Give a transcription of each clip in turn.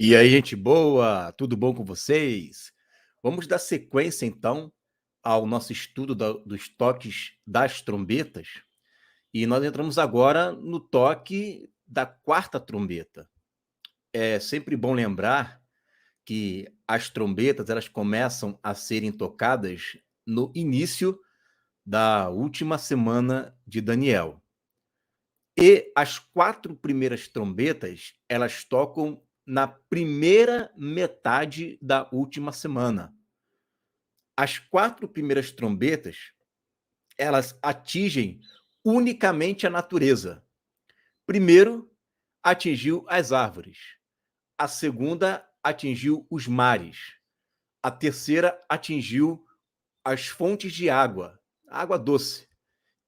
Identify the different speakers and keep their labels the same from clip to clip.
Speaker 1: E aí, gente boa, tudo bom com vocês? Vamos dar sequência, então, ao nosso estudo dos toques das trombetas. E nós entramos agora no toque da quarta trombeta. É sempre bom lembrar que as trombetas elas começam a serem tocadas no início da última semana de Daniel. E as 4 primeiras trombetas, elas tocam na primeira metade da última semana. As 4 primeiras trombetas, elas atingem unicamente a natureza. Primeiro, atingiu as árvores. A segunda atingiu os mares. A terceira atingiu as fontes de água, água doce.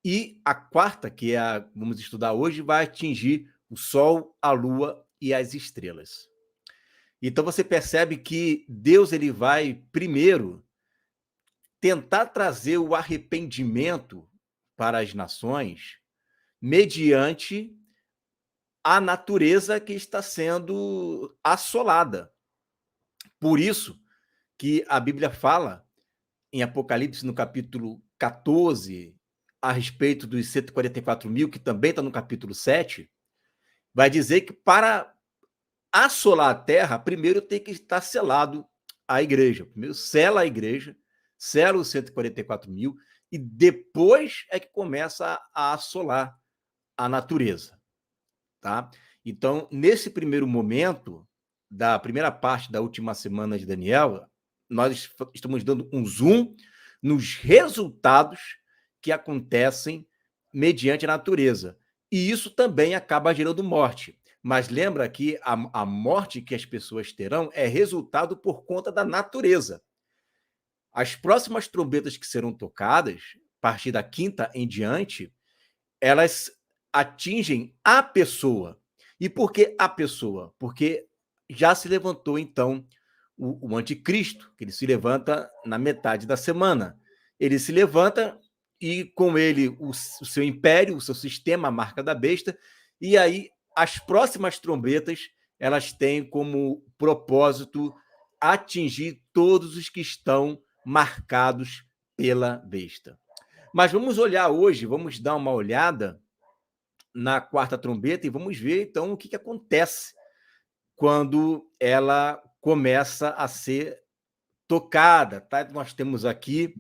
Speaker 1: E a quarta, que é a vamos estudar hoje, vai atingir o Sol, a Lua e as estrelas. Então você percebe que Deus ele vai primeiro tentar trazer o arrependimento para as nações mediante a natureza que está sendo assolada. Por isso que a Bíblia fala em Apocalipse, no capítulo 14, a respeito dos 144 mil, que também está no capítulo 7, vai dizer que para assolar a terra, primeiro tem que estar selado a igreja. Primeiro sela a igreja, sela os 144 mil, e depois é que começa a assolar a natureza. Tá? Então, nesse primeiro momento, da primeira parte da última semana de Daniel, nós estamos dando um zoom nos resultados que acontecem mediante a natureza. E isso também acaba gerando morte. Mas lembra que a morte que as pessoas terão é resultado por conta da natureza. As próximas trombetas que serão tocadas, a partir da quinta em diante, elas atingem a pessoa. E por que a pessoa? Porque já se levantou, então, o anticristo, que ele se levanta na metade da semana. Ele se levanta e com ele o seu império, o seu sistema, a marca da besta, e aí as próximas trombetas, elas têm como propósito atingir todos os que estão marcados pela besta. Mas vamos olhar hoje, vamos dar uma olhada na quarta trombeta e vamos ver então o que acontece quando ela começa a ser tocada, tá? Nós temos aqui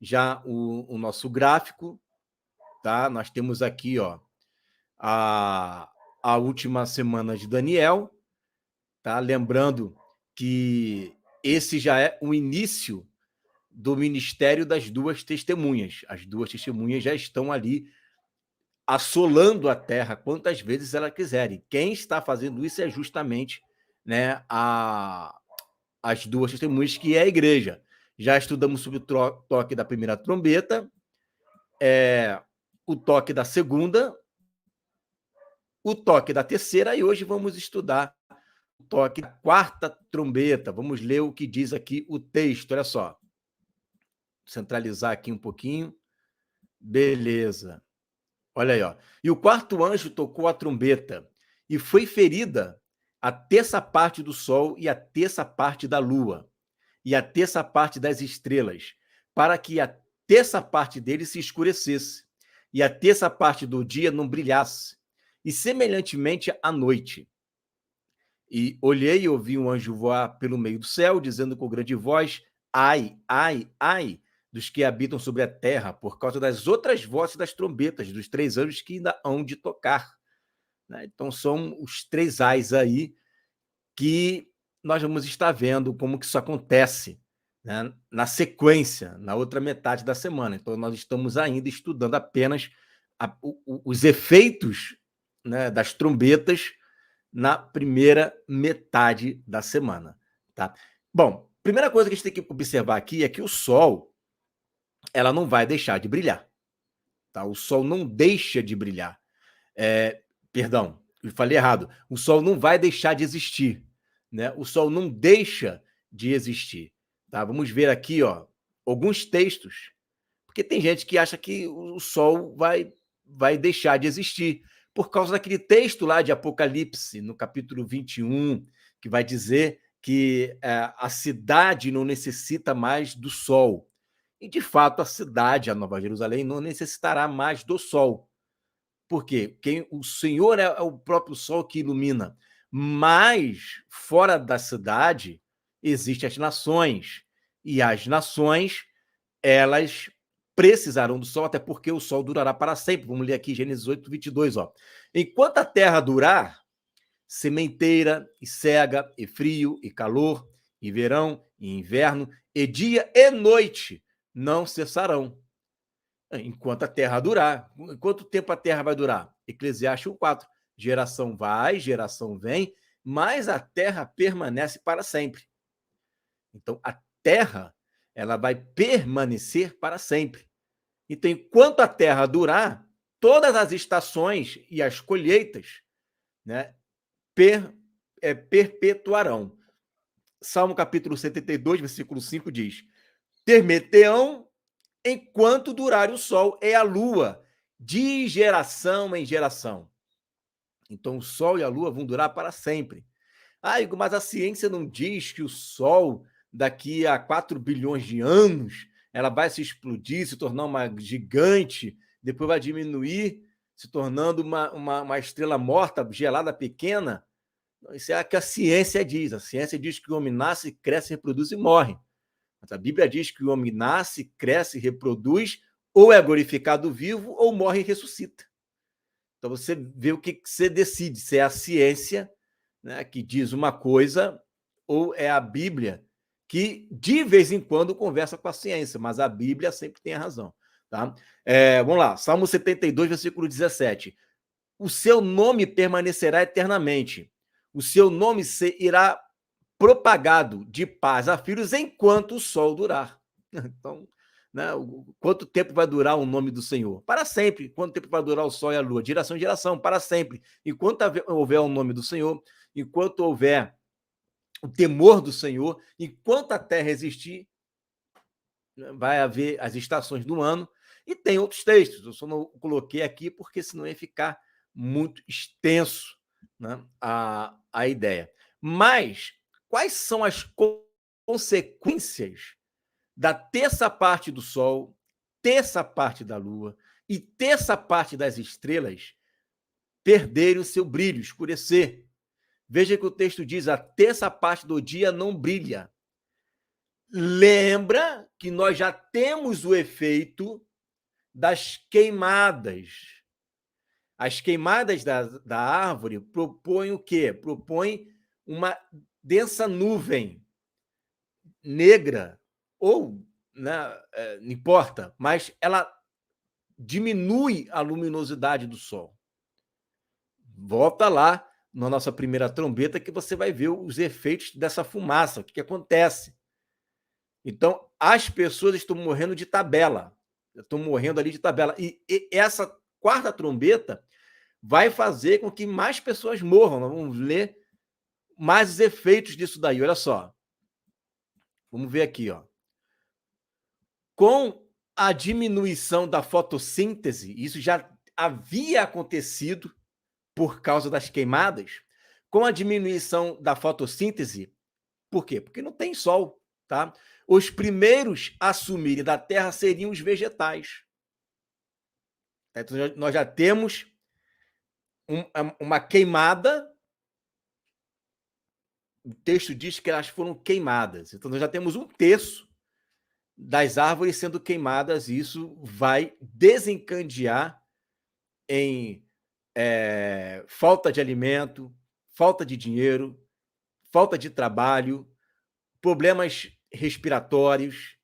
Speaker 1: já o nosso gráfico, tá? Nós temos aqui, ó, a última semana de Daniel, tá? Lembrando que esse já é o início do ministério das duas testemunhas. As duas testemunhas já estão ali assolando a terra quantas vezes ela quiserem. Quem está fazendo isso é justamente, né, as duas testemunhas, que é a igreja. Já estudamos sobre o toque da primeira trombeta, o toque da segunda, o toque da terceira, e hoje vamos estudar o toque da quarta trombeta. Vamos ler o que diz aqui o texto. Olha só. Centralizar aqui um pouquinho. Beleza. Olha aí, ó. E o quarto anjo tocou a trombeta, e foi ferida a terça parte do sol e a terça parte da lua, e a terça parte das estrelas, para que a terça parte dele se escurecesse, e a terça parte do dia não brilhasse, e semelhantemente à noite. E olhei e ouvi um anjo voar pelo meio do céu, dizendo com grande voz: ai, ai, ai, dos que habitam sobre a terra, por causa das outras vozes das trombetas, dos 3 anjos que ainda hão de tocar. Né? Então, são os 3 ais aí que nós vamos estar vendo como que isso acontece, né? Na sequência, na outra metade da semana. Então, nós estamos ainda estudando apenas os efeitos, né, das trombetas na primeira metade da semana, tá? Bom, primeira coisa que a gente tem que observar aqui é que o Sol, ela não vai deixar de brilhar, tá? O Sol não deixa de brilhar. Perdão, eu falei errado. O Sol não vai deixar de existir, né? O Sol não deixa de existir, tá? Vamos ver aqui, ó, alguns textos, porque tem gente que acha que o Sol vai deixar de existir, por causa daquele texto lá de Apocalipse, no capítulo 21, que vai dizer que a cidade não necessita mais do sol. E, de fato, a cidade, a Nova Jerusalém, não necessitará mais do sol. Por quê? O Senhor é o próprio sol que ilumina. Mas, fora da cidade, existem as nações. E as nações, elas precisarão do sol, até porque o sol durará para sempre. Vamos ler aqui Gênesis 8, 22. Ó. Enquanto a terra durar, sementeira, e cega, e frio, e calor, e verão, e inverno, e dia e noite não cessarão. Enquanto a terra durar. Quanto tempo a terra vai durar? Eclesiastes 1:4. Geração vai, geração vem, mas a terra permanece para sempre. Então, a terra, ela vai permanecer para sempre. Então, enquanto a terra durar, todas as estações e as colheitas, né, perpetuarão. Salmo capítulo 72, versículo 5 diz: Ter-me-ão enquanto durar o sol e a lua, de geração em geração. Então, o sol e a lua vão durar para sempre. Ah, Igor, mas a ciência não diz que o sol, daqui a 4 bilhões de anos, ela vai se explodir, se tornar uma gigante, depois vai diminuir, se tornando uma estrela morta, gelada, pequena? Isso é o que a ciência diz. A ciência diz que o homem nasce, cresce, reproduz e morre. Mas a Bíblia diz que o homem nasce, cresce, reproduz, ou é glorificado vivo, ou morre e ressuscita. Então você vê o que você decide, se é a ciência, né, que diz uma coisa, ou é a Bíblia, que de vez em quando conversa com a ciência, mas a Bíblia sempre tem a razão. Tá? Vamos lá, Salmo 72, versículo 17. O seu nome permanecerá eternamente, o seu nome irá propagado de paz a filhos enquanto o sol durar. Então, né, quanto tempo vai durar o nome do Senhor? Para sempre. Quanto tempo vai durar o sol e a lua? De geração em geração, para sempre. Enquanto houver o nome do Senhor, enquanto houver o temor do Senhor, enquanto a terra existir, vai haver as estações do ano. E tem outros textos, eu só não coloquei aqui porque senão ia ficar muito extenso, né, a ideia. Mas quais são as consequências da terça parte do Sol, terça parte da Lua e terça parte das estrelas perderem o seu brilho, escurecer? Veja que o texto diz: a terça parte do dia não brilha. Lembra que nós já temos o efeito das queimadas. As queimadas da árvore propõem o quê? Propõem uma densa nuvem negra, ou, né, não importa, mas ela diminui a luminosidade do sol. Volta lá na nossa primeira trombeta que você vai ver os efeitos dessa fumaça, o que acontece. Então, as pessoas estão morrendo de tabela, estão morrendo ali de tabela. E essa quarta trombeta vai fazer com que mais pessoas morram. Nós vamos ler mais os efeitos disso daí. Olha só. Vamos ver aqui, ó. Com a diminuição da fotossíntese, isso já havia acontecido por causa das queimadas. Com a diminuição da fotossíntese, por quê? Porque não tem sol, tá? Os primeiros a sumirem da terra seriam os vegetais. Então, nós já temos uma queimada. O texto diz que elas foram queimadas. Então, nós já temos 1/3 das árvores sendo queimadas, e isso vai desencadear em falta de alimento, falta de dinheiro, falta de trabalho, problemas respiratórios,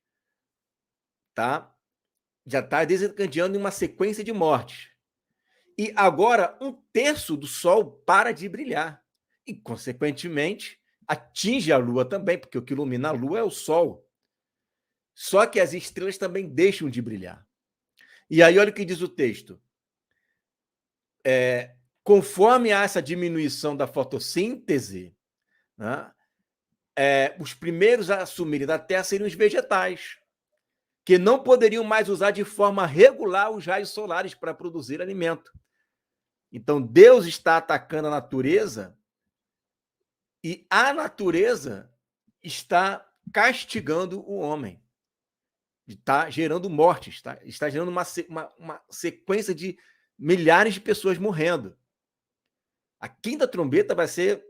Speaker 1: tá? Já está desencadeando em uma sequência de mortes. E agora 1/3 do Sol para de brilhar. E, consequentemente, atinge a Lua também, porque o que ilumina a Lua é o Sol. Só que as estrelas também deixam de brilhar. E aí, olha o que diz o texto. Conforme há essa diminuição da fotossíntese, né, os primeiros a assumirem da Terra seriam os vegetais, que não poderiam mais usar de forma regular os raios solares para produzir alimento. Então, Deus está atacando a natureza e a natureza está castigando o homem. Está gerando mortes, está gerando uma sequência de milhares de pessoas morrendo. A quinta trombeta vai ser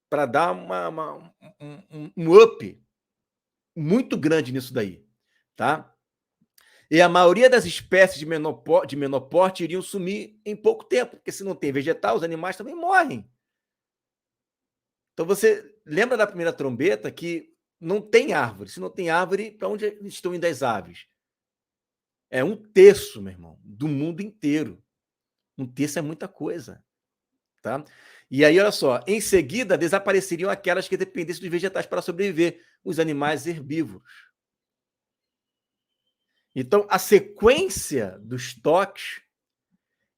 Speaker 1: para dar um up muito grande nisso daí, tá? E a maioria das espécies de menor porte iriam sumir em pouco tempo, porque se não tem vegetal, os animais também morrem. Então você lembra da primeira trombeta que não tem árvore. Se não tem árvore, para onde estão indo as aves? É 1/3, meu irmão, do mundo inteiro. 1/3 é muita coisa, tá? E aí, olha só, em seguida, desapareceriam aquelas que dependessem dos vegetais para sobreviver, os animais herbívoros. Então, a sequência dos toques,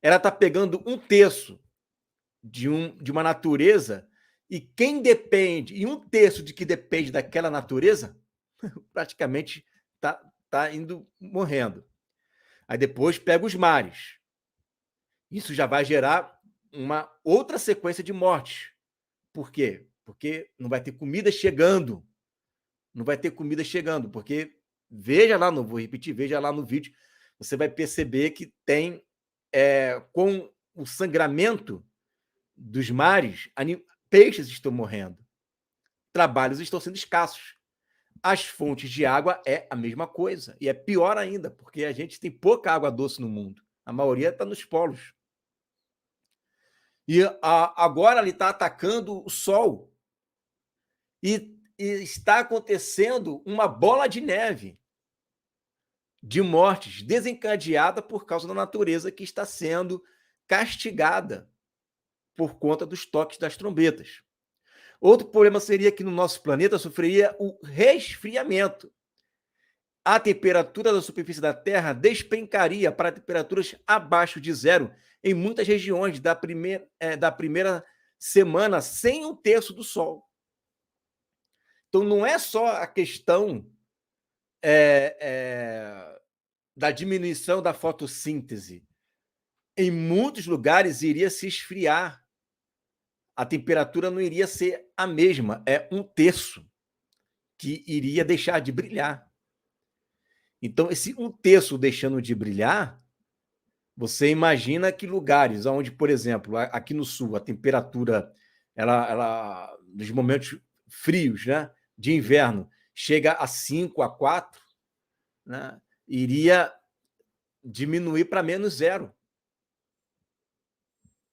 Speaker 1: ela está pegando 1/3 de uma natureza, e quem depende, e 1/3 de que depende daquela natureza, praticamente tá indo morrendo. Aí depois pega os mares. Isso já vai gerar uma outra sequência de mortes. Por quê? Porque não vai ter comida chegando. Não vai ter comida chegando, porque veja lá, não vou repetir, veja lá no vídeo, você vai perceber que tem, com o sangramento dos mares, peixes estão morrendo, trabalhos estão sendo escassos. As fontes de água é a mesma coisa, e é pior ainda, porque a gente tem pouca água doce no mundo. A maioria está nos polos. E agora ele está atacando o Sol. E está acontecendo uma bola de neve de mortes desencadeada por causa da natureza que está sendo castigada por conta dos toques das trombetas. Outro problema seria que no nosso planeta sofreria o resfriamento. A temperatura da superfície da Terra despencaria para temperaturas abaixo de zero em muitas regiões da primeira semana, sem 1/3 do Sol. Então, não é só a questão da diminuição da fotossíntese. Em muitos lugares iria se esfriar. A temperatura não iria ser a mesma, é 1/3 que iria deixar de brilhar. Então, esse 1/3 deixando de brilhar, você imagina que lugares onde, por exemplo, aqui no sul, a temperatura, nos momentos frios, né, de inverno, chega a 5, a 4, né, iria diminuir para menos zero.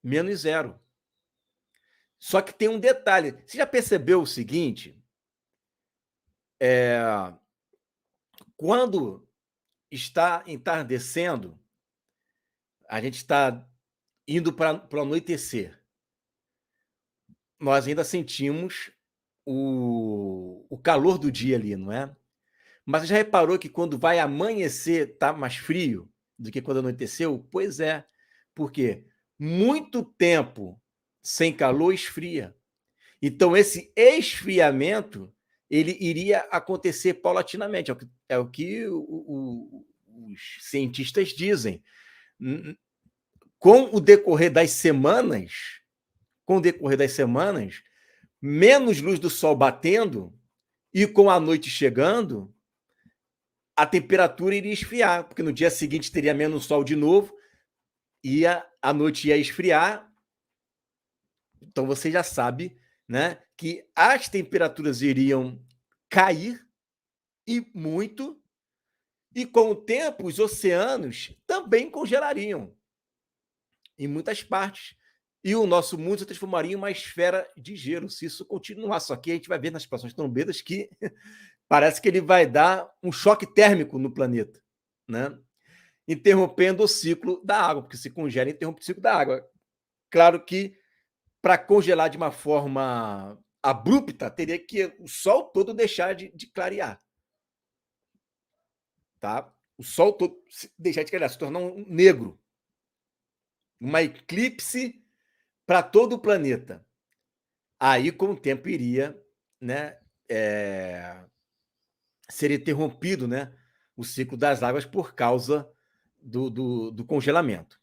Speaker 1: Menos zero. Só que tem um detalhe. Você já percebeu o seguinte? Quando está entardecendo, a gente está indo para o anoitecer. Nós ainda sentimos o calor do dia ali, não é? Mas você já reparou que quando vai amanhecer está mais frio do que quando anoiteceu? Pois é. Por quê? Muito tempo sem calor esfria. Então, esse esfriamento ele iria acontecer paulatinamente, é o que os cientistas dizem. Com o decorrer das semanas, menos luz do sol batendo e com a noite chegando, a temperatura iria esfriar, porque no dia seguinte teria menos sol de novo, a noite ia esfriar. Então você já sabe, né, que as temperaturas iriam cair, e muito, e com o tempo os oceanos também congelariam em muitas partes. E o nosso mundo se transformaria em uma esfera de gelo, se isso continuar. Só que a gente vai ver nas próximas trombetas que parece que ele vai dar um choque térmico no planeta, né? Interrompendo o ciclo da água, porque se congela, interrompe o ciclo da água. Claro que para congelar de uma forma abrupta, teria que o sol todo deixar de clarear. Tá? O sol todo deixar de clarear, se tornar um negro. Uma eclipse para todo o planeta. Aí, com o tempo, iria, né, ser interrompido, né, o ciclo das águas por causa do congelamento.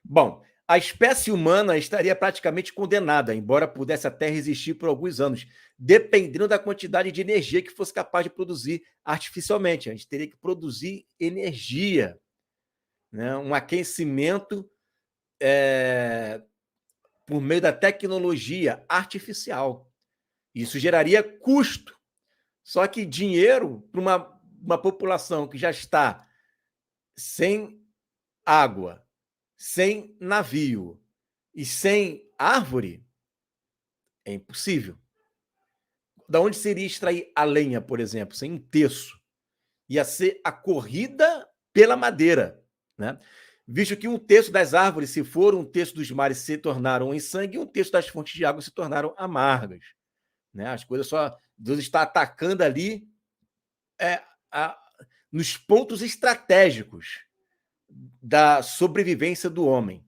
Speaker 1: Bom, a espécie humana estaria praticamente condenada, embora pudesse até resistir por alguns anos, dependendo da quantidade de energia que fosse capaz de produzir artificialmente. A gente teria que produzir energia, né? Um aquecimento por meio da tecnologia artificial. Isso geraria custo. Só que dinheiro para uma população que já está sem água, sem navio e sem árvore, é impossível. Da onde seria extrair a lenha, por exemplo, sem um terço? Ia ser a corrida pela madeira, né? Visto que um terço das árvores, se for um terço dos mares, se tornaram em sangue, e um terço das fontes de água se tornaram amargas, né? As coisas só... Deus está atacando ali nos pontos estratégicos da sobrevivência do homem.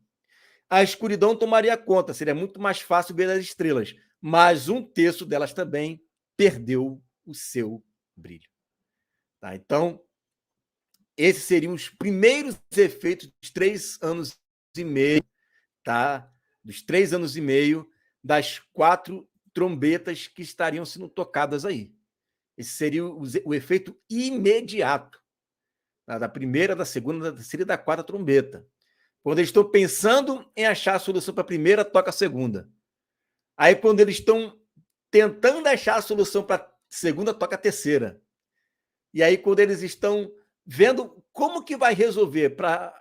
Speaker 1: A escuridão tomaria conta, seria muito mais fácil ver as estrelas, mas um terço delas também perdeu o seu brilho. Tá? Então, esses seriam os primeiros efeitos dos 3 anos e meio, tá? Dos 3 anos e meio das 4 trombetas que estariam sendo tocadas aí. Esse seria o efeito imediato, tá? Da primeira, da segunda, da terceira e da quarta trombeta. Quando eles estão pensando em achar a solução para a primeira, toca a segunda. Aí, quando eles estão tentando achar a solução para a segunda, toca a terceira. E aí, quando eles estão vendo como que vai resolver para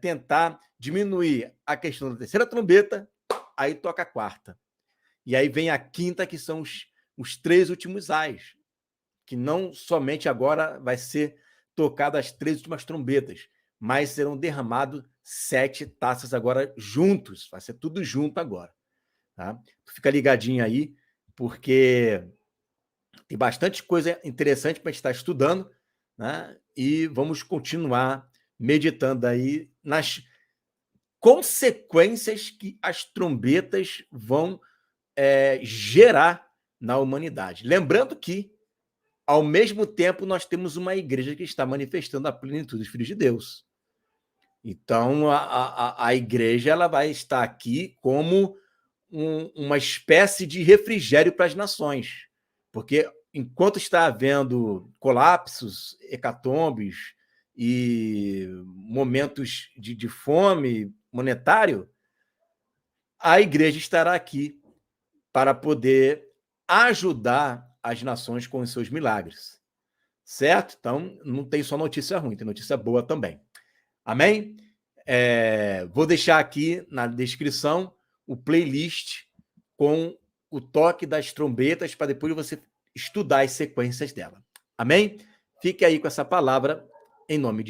Speaker 1: tentar diminuir a questão da terceira trombeta, aí toca a quarta. E aí vem a quinta, que são os 3 últimos ais, que não somente agora vai ser tocado as 3 últimas trombetas, mas serão derramados 7 taças agora juntos. Vai ser tudo junto agora. Tá? Fica ligadinho aí, porque tem bastante coisa interessante para a gente estar estudando, né? E vamos continuar meditando aí nas consequências que as trombetas vão gerar na humanidade. Lembrando que, ao mesmo tempo, nós temos uma igreja que está manifestando a plenitude dos filhos de Deus. Então, a igreja ela vai estar aqui como uma espécie de refrigério para as nações, porque enquanto está havendo colapsos, hecatombes e momentos de fome monetário, a igreja estará aqui para poder ajudar as nações com os seus milagres, certo? Então, não tem só notícia ruim, tem notícia boa também. Amém? Vou deixar aqui na descrição o playlist com o toque das trombetas para depois você estudar as sequências dela. Amém? Fique aí com essa palavra em nome de Jesus.